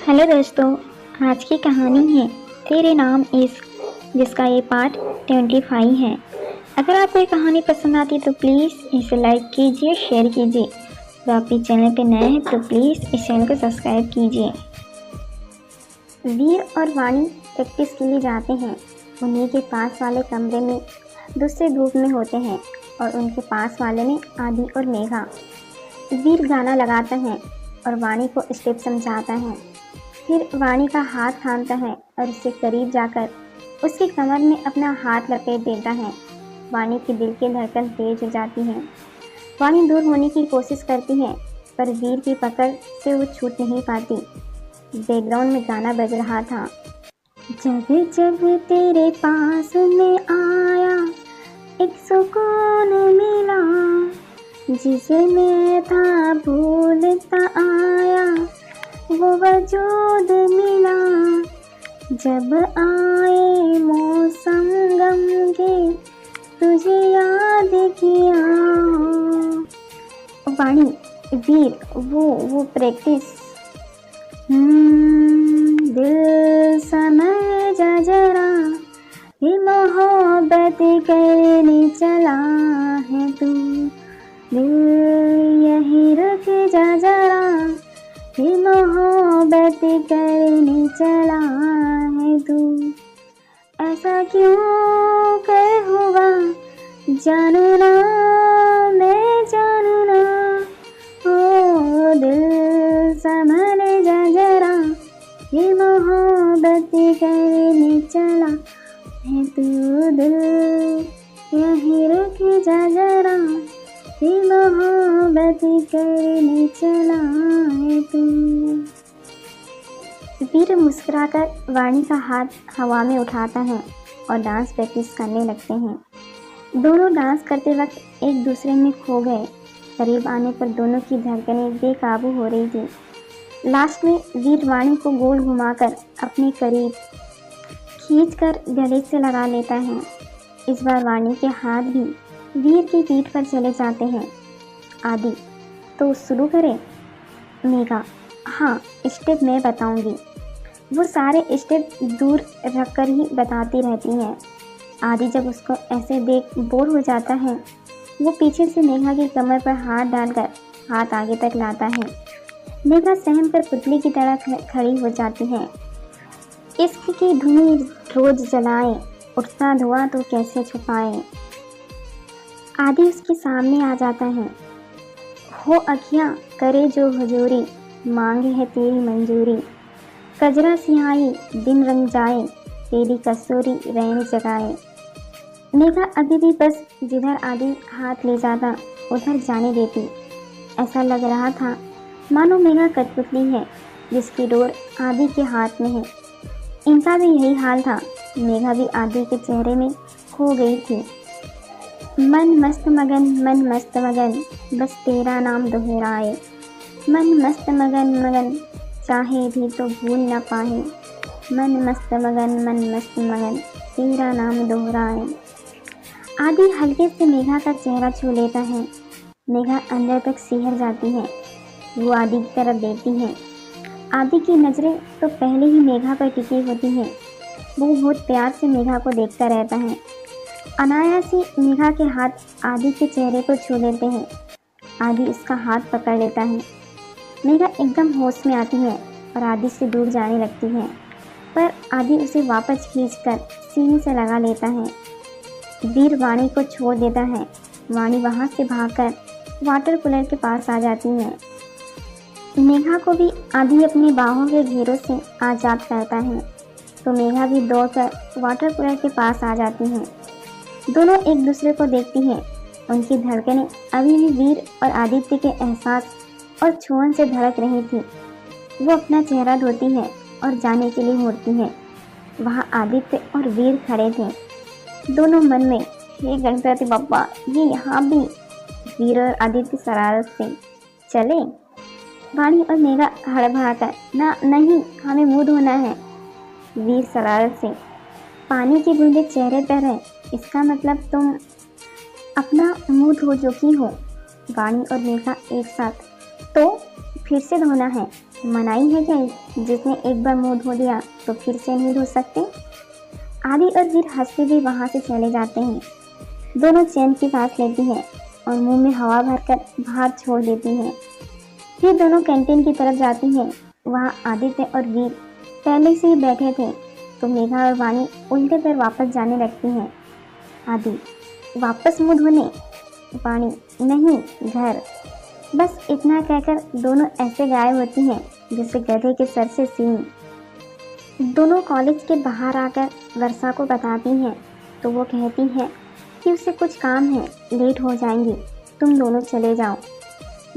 Hello दोस्तों, आज की कहानी है तेरे नाम इश्क, जिसका ये पार्ट 25 है। अगर आपको ये कहानी पसंद आती है तो प्लीज़ इसे लाइक कीजिए, शेयर कीजिए। अगर आप इस चैनल पे नए हैं तो प्लीज़ इस चैनल को सब्सक्राइब कीजिए। वीर और वाणी प्रैक्टिस के लिए जाते हैं। उन्हीं के पास वाले कमरे में दूसरे ग्रुप में होते हैं और उनके पास वाले में आदि और मेघा। वीर गाना लगाता है और वाणी को स्टेप समझाता है। फिर वाणी का हाथ थामता है और उससे करीब जाकर उसकी कमर में अपना हाथ लपेट देता है। वाणी की दिल की धड़कन तेज हो जाती है। वाणी दूर होने की कोशिश करती है पर वीर की पकड़ से वो छूट नहीं पाती। बैकग्राउंड में गाना बज रहा था। जब जब तेरे पास में आया एक सुकून मिला, जिसे मैं था भूलता आया वो वजूद मिला। जब आए मौसम गम के तुझे याद किया। वाणी वीर वो प्रैक्टिस। दिल समझ जा जरा, ये मोहब्बत करने चला है तू। दिल यहीं रुक जा जरा, ये मोहब्बत करने चला है तू। ऐसा क्यों कर हुआ जानू ना, मैं जानू ना। ओ दिल संभल जा जरा, ये मोहब्बत करने चला है तू। दिल यहीं रुक जा जरा, ये मोहब्बत करने चला है तू। वीर मुस्कुराकर वाणी का हाथ हवा में उठाता है और डांस प्रैक्टिस करने लगते हैं। दोनों डांस करते वक्त एक दूसरे में खो गए। करीब आने पर दोनों की धड़कनें बेकाबू हो रही थी। लास्ट में वीर वाणी को गोल घुमाकर अपने करीब खींचकर गले से लगा लेता है। इस बार वाणी के हाथ भी वीर की पीठ पर चले जाते हैं। आदि तो शुरू करें। मेघा हाँ, स्टेप मैं बताऊंगी। वो सारे स्टेप दूर रखकर ही बताती रहती है। आदि जब उसको ऐसे देख बोर हो जाता है, वो पीछे से मेघा की कमर पर हाथ डालकर हाथ आगे तक लाता है। मेघा सहम कर पुतली की तरह खड़ी हो जाती है। इश्क की धुनी रोज जलाए, उठता धुआं तो कैसे छुपाए। आदि उसके सामने आ जाता है। हो अखियाँ करे जो हुजूरी, मांगे है तेरी मंजूरी। कजरा सिहाई दिन रंग जाए, तेरी कसूरी रैन जगाए। मेघा अभी भी बस जिधर आदि हाथ ले जाता उधर जाने देती। ऐसा लग रहा था मानो मेघा कठपुतली है जिसकी डोर आदि के हाथ में है। इनका भी यही हाल था। मेघा भी आदि के चेहरे में खो गई थी। मन मस्त मगन, बस तेरा नाम दोहराए। मन मस्त मगन, चाहे भी तो भूल न पाए। मन मस्त मगन, तेरा नाम दोहराए। आदि हल्के से मेघा का चेहरा छू लेता है। मेघा अंदर तक सिहर जाती है। वो आदि की तरफ देखती है। आदि की नज़रें तो पहले ही मेघा पर टिकी होती हैं। वो बहुत प्यार से मेघा को देखता रहता है। अनायास ही मेघा के हाथ आदि के चेहरे को छू लेते हैं। आदि उसका हाथ पकड़ लेता है। मेघा एकदम होश में आती है और आदि से दूर जाने लगती है, पर आदि उसे वापस खींचकर सीने से लगा लेता है। वीर वाणी को छोड़ देता है। वाणी वहाँ से भागकर वाटर कूलर के पास आ जाती है। मेघा को भी आदि अपनी बाहों के घेरों से आज़ाद करता है, तो मेघा भी दौड़कर वाटर कूलर के पास आ जाती हैं। दोनों एक दूसरे को देखती हैं। उनकी धड़कनें अभी भी वीर और आदित्य के एहसास और छुअन से धड़क रही थी। वो अपना चेहरा धोती है और जाने के लिए मुड़ती है। वहाँ आदित्य और वीर खड़े थे। दोनों मन में हे गणपति बप्पा, ये यहाँ भी। वीर और आदित्य शरारत से चले। वाणी और मेघा हड़बड़ाकर ना नहीं, हमें मुँह धोना है। वीर शरारत से पानी की बूंदें चेहरे पर है, इसका मतलब तुम अपना मुंह धो चुकी हो। वाणी और मेघा एक साथ। तो फिर से धोना है। मनाही है क्या? जिसने एक बार मुंह धो दिया तो फिर से नहीं धो सकते? आदि और वीर हंसते हुए वहां से चले जाते हैं। दोनों चैन की सांस लेती हैं और मुंह में हवा भरकर बाहर छोड़ देती हैं। फिर दोनों कैंटीन की तरफ जाती हैं। वहाँ आदित्य और वीर पहले से ही बैठे थे तो मेघा और वाणी उल्टे पैर वापस जाने लगती हैं। आदि, वापस मुंह धोने? वाणी, नहीं, घर। बस इतना कहकर दोनों ऐसे गायब होती हैं जैसे गधे के सर से सींग। दोनों कॉलेज के बाहर आकर वर्षा को बताती हैं तो वो कहती है कि उसे कुछ काम है, लेट हो जाएंगी, तुम दोनों चले जाओ।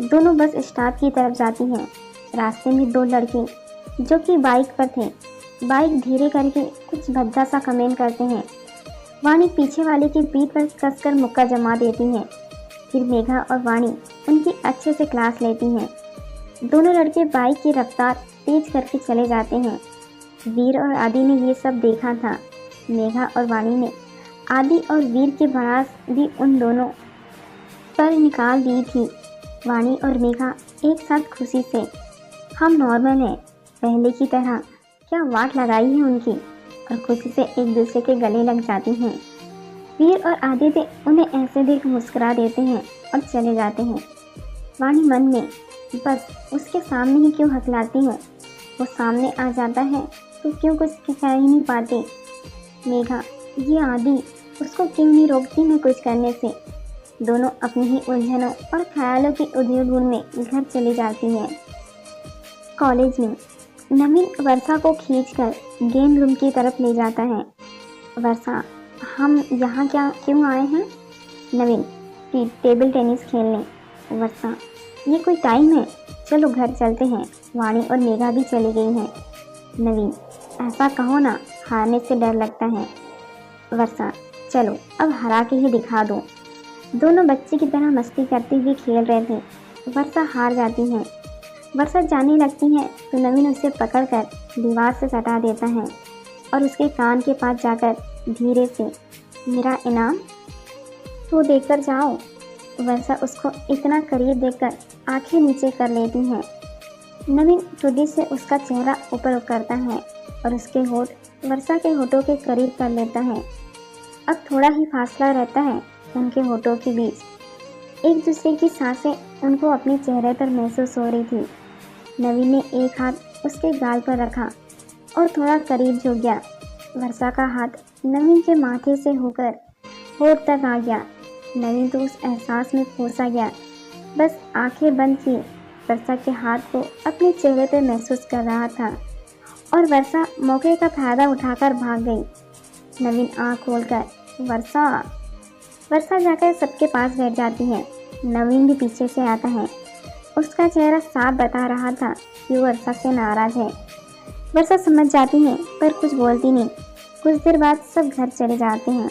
दोनों बस स्टॉप की तरफ जाती हैं। रास्ते में दो लड़के जो कि बाइक पर थे, बाइक धीरे करके कुछ भद्दा सा कमेंट करते हैं। वाणी पीछे वाले की पीठ पर कसकर मुक्का जमा देती हैं। फिर मेघा और वाणी उनकी अच्छे से क्लास लेती हैं। दोनों लड़के बाइक की रफ्तार तेज करके चले जाते हैं। वीर और आदि ने ये सब देखा था। मेघा और वाणी ने आदि और वीर की भड़ास भी उन दोनों पर निकाल दी थी। वाणी और मेघा एक साथ खुशी से हम नॉर्मल हैं पहले की तरह क्या वाट लगाई है उनकी, और खुशी से एक दूसरे के गले लग जाती हैं। वीर और आदित्य उन्हें ऐसे देख मुस्कुरा देते हैं और चले जाते हैं। वाणी मन में, बस उसके सामने ही क्यों हकलाती हूँ, वो सामने आ जाता है तो क्यों कुछ कह ही नहीं पाते। मेघा, ये आदि, उसको क्यों नहीं रोकती मैं कुछ करने से। दोनों अपनी ही उलझनों और ख्यालों की उधेड़-बुन में घर चली जाती हैं। कॉलेज में नवीन वर्षा को खींचकर गेम रूम की तरफ ले जाता है। वर्षा, हम यहाँ क्यों आए हैं? नवीन, टेबल टेनिस खेलने। वर्षा, ये कोई टाइम है, चलो घर चलते हैं। वाणी और मेघा भी चली गई हैं। नवीन, ऐसा कहो ना, हारने से डर लगता है। वर्षा, चलो अब हरा के ही दिखा दो। दोनों बच्चे की तरह मस्ती करते हुए खेल रहे थे। वर्षा हार जाती है। वर्षा जाने लगती है तो नवीन उसे पकड़कर दीवार से सटा देता है और उसके कान के पास जाकर धीरे से, मेरा इनाम तो देकर जाओ। वर्षा उसको इतना करीब देखकर आंखें नीचे कर लेती है। नवीन ठुड्डी से उसका चेहरा ऊपर करता है और उसके होठ वर्षा के होठों के करीब कर लेता है। अब थोड़ा ही फासला रहता है उनके होठों के बीच। एक दूसरे की सांसें उनको अपने चेहरे पर महसूस हो रही थी। नवीन ने एक हाथ उसके गाल पर रखा और थोड़ा करीब झुक गया। वर्षा का हाथ नवीन के माथे से होकर होठ तक आ गया। नवीन तो उस एहसास में खोसा गया, बस आंखें बंद की वर्षा के हाथ को अपने चेहरे पर महसूस कर रहा था और वर्षा मौके का फायदा उठाकर भाग गई। नवीन आँख खोलकर, वर्षा जाकर सबके पास बैठ जाती है। नवीन भी पीछे से आता है। उसका चेहरा साफ बता रहा था कि वो वर्षा से नाराज है। वर्षा समझ जाती है पर कुछ बोलती नहीं। कुछ देर बाद सब घर चले जाते हैं।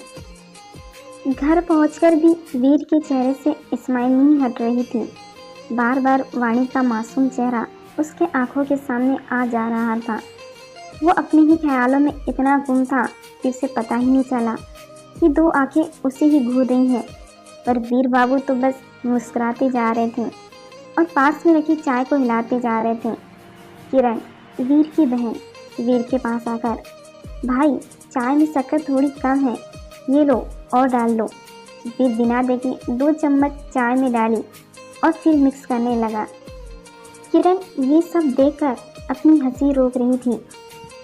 घर पहुंचकर भी वीर के चेहरे से स्माइल नहीं हट रही थी। बार बार वाणी का मासूम चेहरा उसके आंखों के सामने आ जा रहा था। वो अपने ही ख्यालों में इतना गुम था कि उसे पता ही नहीं चला कि दो आंखें उसे ही घूर रही हैं। पर वीर बाबू तो बस मुस्कुराते जा रहे थे और पास में रखी चाय को हिलाते जा रहे थे। किरण, वीर की बहन, वीर के पास आकर, भाई चाय में शक्कर थोड़ी कम है, ये लो और डाल लो। वीर बिना देखे 2 चम्मच चाय में डाली और फिर मिक्स करने लगा। किरण ये सब देखकर अपनी हंसी रोक रही थी।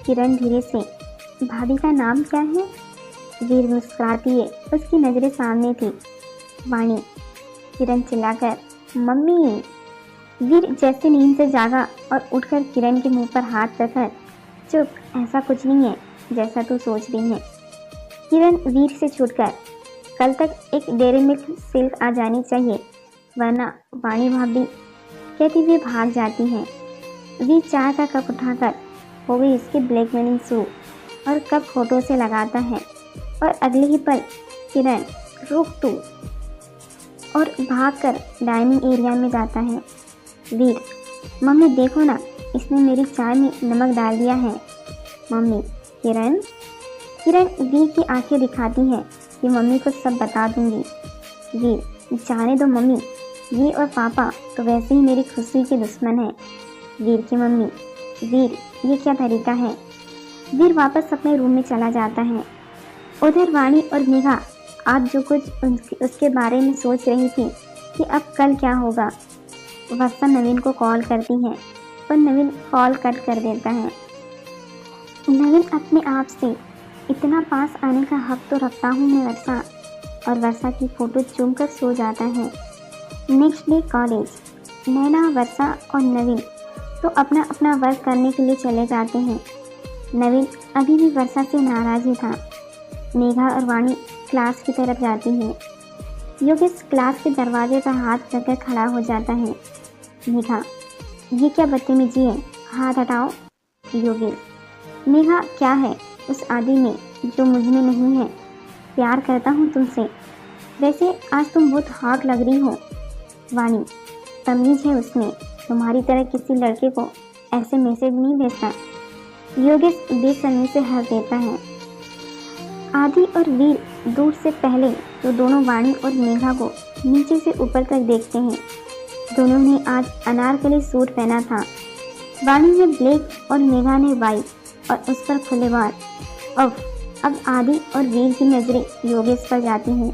किरण धीरे से, भाभी का नाम क्या है? वीर मुस्कुराती है, उसकी नज़रें सामने थी। वाणी। किरण चिल्लाकर, मम्मी। वीर जैसे नींद से जागा और उठकर किरण के मुंह पर हाथ रखकर, चुप, ऐसा कुछ नहीं है जैसा तू सोच रही है। किरण वीर से छूटकर, कल तक एक डेयरी मिल्क सिल्क आ जानी चाहिए वरना, वाणी भाभी कहती हुई भाग जाती हैं। वीर चाय का कप उठाकर हो गई इसकी ब्लैकमेलिंग शुरू और कप होठों से लगाता है और अगले ही पल, किरण रुक तू, और भागकर डाइनिंग एरिया में जाता है। वीर, मम्मी देखो ना, इसने मेरी चाय में नमक डाल दिया है। मम्मी। किरण वीर की आंखें दिखाती हैं कि मम्मी को सब बता दूंगी। वीर, जाने दो मम्मी, ये और पापा तो वैसे ही मेरी खुशी के दुश्मन हैं। वीर की मम्मी, वीर ये क्या तरीका है। वीर वापस अपने रूम में चला जाता है। उधर वाणी और मेघा आज जो कुछ उसके बारे में सोच रही थी कि अब कल क्या होगा। वर्षा नवीन को कॉल करती है पर नवीन कॉल कट कर देता है। नवीन अपने आप से इतना पास आने का हक तो रखता हूँ मैं वर्षा, और वर्षा की फोटो चूम कर सो जाता है। Next day college. Naina, Varsha और नवीन तो अपना अपना वर्क करने के लिए चले जाते हैं। नवीन अभी भी वर्षा से नाराज ही था। मेघा और वाणी क्लास की तरफ जाती हैं। योगेश क्लास के दरवाजे पर हाथ रखकर खड़ा हो जाता है। मेघा, ये क्या बदतमीजी है, हाथ हटाओ। योगेश, मेघा क्या है उस आदि में जो मुझ में नहीं है। प्यार करता हूँ तुमसे। वैसे आज तुम बहुत हॉट लग रही हो। वाणी, तमीज है उसमें, तुम्हारी तरह किसी लड़के को ऐसे मैसेज नहीं भेजता। योगेश बेशर्मी से हंस देता है। आदि और वीर दूर से पहले तो दोनों वाणी और मेघा को नीचे से ऊपर तक देखते हैं। दोनों ने आज अनारकली सूट पहना था। वाणी ने ब्लैक और मेघा ने वाइट और उस पर खुले बाल। अब आदि और वीर की नजरें योगेश पर जाती हैं।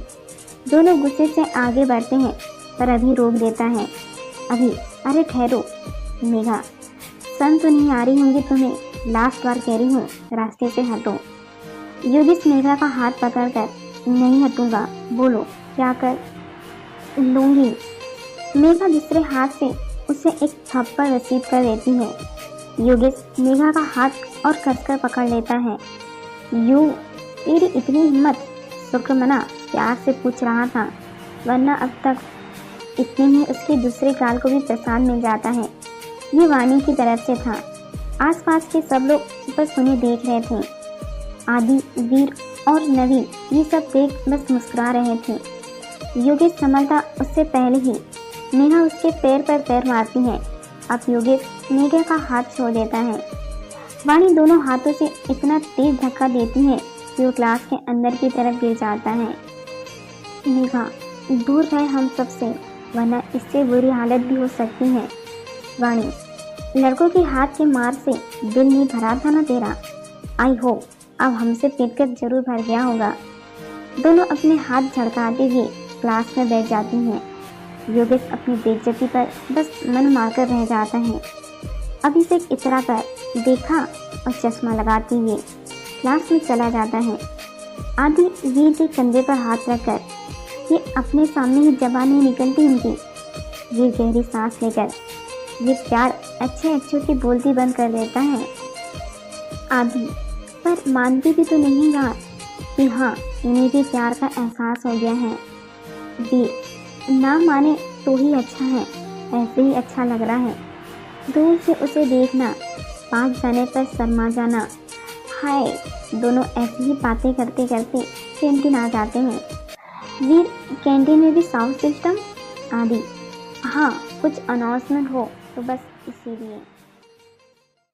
दोनों गुस्से से आगे बढ़ते हैं पर अभी रोक देता है। अरे ठहरो। मेघा, सन तो नहीं आ रही होंगी तुम्हें, लास्ट बार कह रही हूँ, रास्ते से हटो। योगेश मेघा का हाथ पकड़कर, नहीं हटूंगा, बोलो क्या कर लूंगी। मेघा दूसरे हाथ से उसे एक थप्पड़ रसीद कर देती है। योगेश मेघा का हाथ और कसकर पकड़ लेता है। तेरी इतनी हिम्मत। शुक्रमना प्यार से पूछ रहा था, वरना अब तक। इतने में उसके दूसरे गाल को भी प्रसाद मिल जाता है। ये वाणी की तरफ से था। आसपास के सब लोग बस उन्हें देख रहे थे। आदि, वीर और नवीन ये सब देख बस मुस्कुरा रहे थे। योगेश संभलता उससे पहले ही मेघा उसके पैर पर पैर मारती है। अब योगेश मेघा का हाथ छोड़ देता है। वाणी दोनों हाथों से इतना तेज धक्का देती है कि वो क्लास के अंदर की तरफ गिर जाता है। मेघा, दूर रहे हम सबसे, वरना इससे बुरी हालत भी हो सकती है। वाणी, लड़कों के हाथ के मार से दिल नहीं भरा था ना तेरा। आई होप अब हमसे पीटकर जरूर भर गया होगा। दोनों अपने हाथ झड़काते हुए क्लास में बैठ जाती हैं। योगेश अपनी बेइज्जती पर बस मन मारकर रह जाता है। अभिषेक इतरा कर देखा और चश्मा लगाते हुए क्लास में चला जाता है। आदि वीर के कंधे पर हाथ रखकर, ये अपने सामने ही जबान नहीं निकलती उनकी। वीर गहरी सांस लेकर ये प्यार अच्छे अच्छों की बोलती बंद कर देता है। आदि, पर मानती भी तो नहीं यार कि हाँ इन्हें भी प्यार का एहसास हो गया है। वीर, ना माने तो ही अच्छा है, ऐसे ही अच्छा लग रहा है। दूर से उसे देखना, पास जाने पर शर्मा जाना। हाय, दोनों ऐसी ही बातें करते करते कैंटीन आ जाते हैं। वीर, कैंटीन में भी साउंड सिस्टम। आदि, हाँ कुछ अनाउंसमेंट हो तो बस इसीलिए।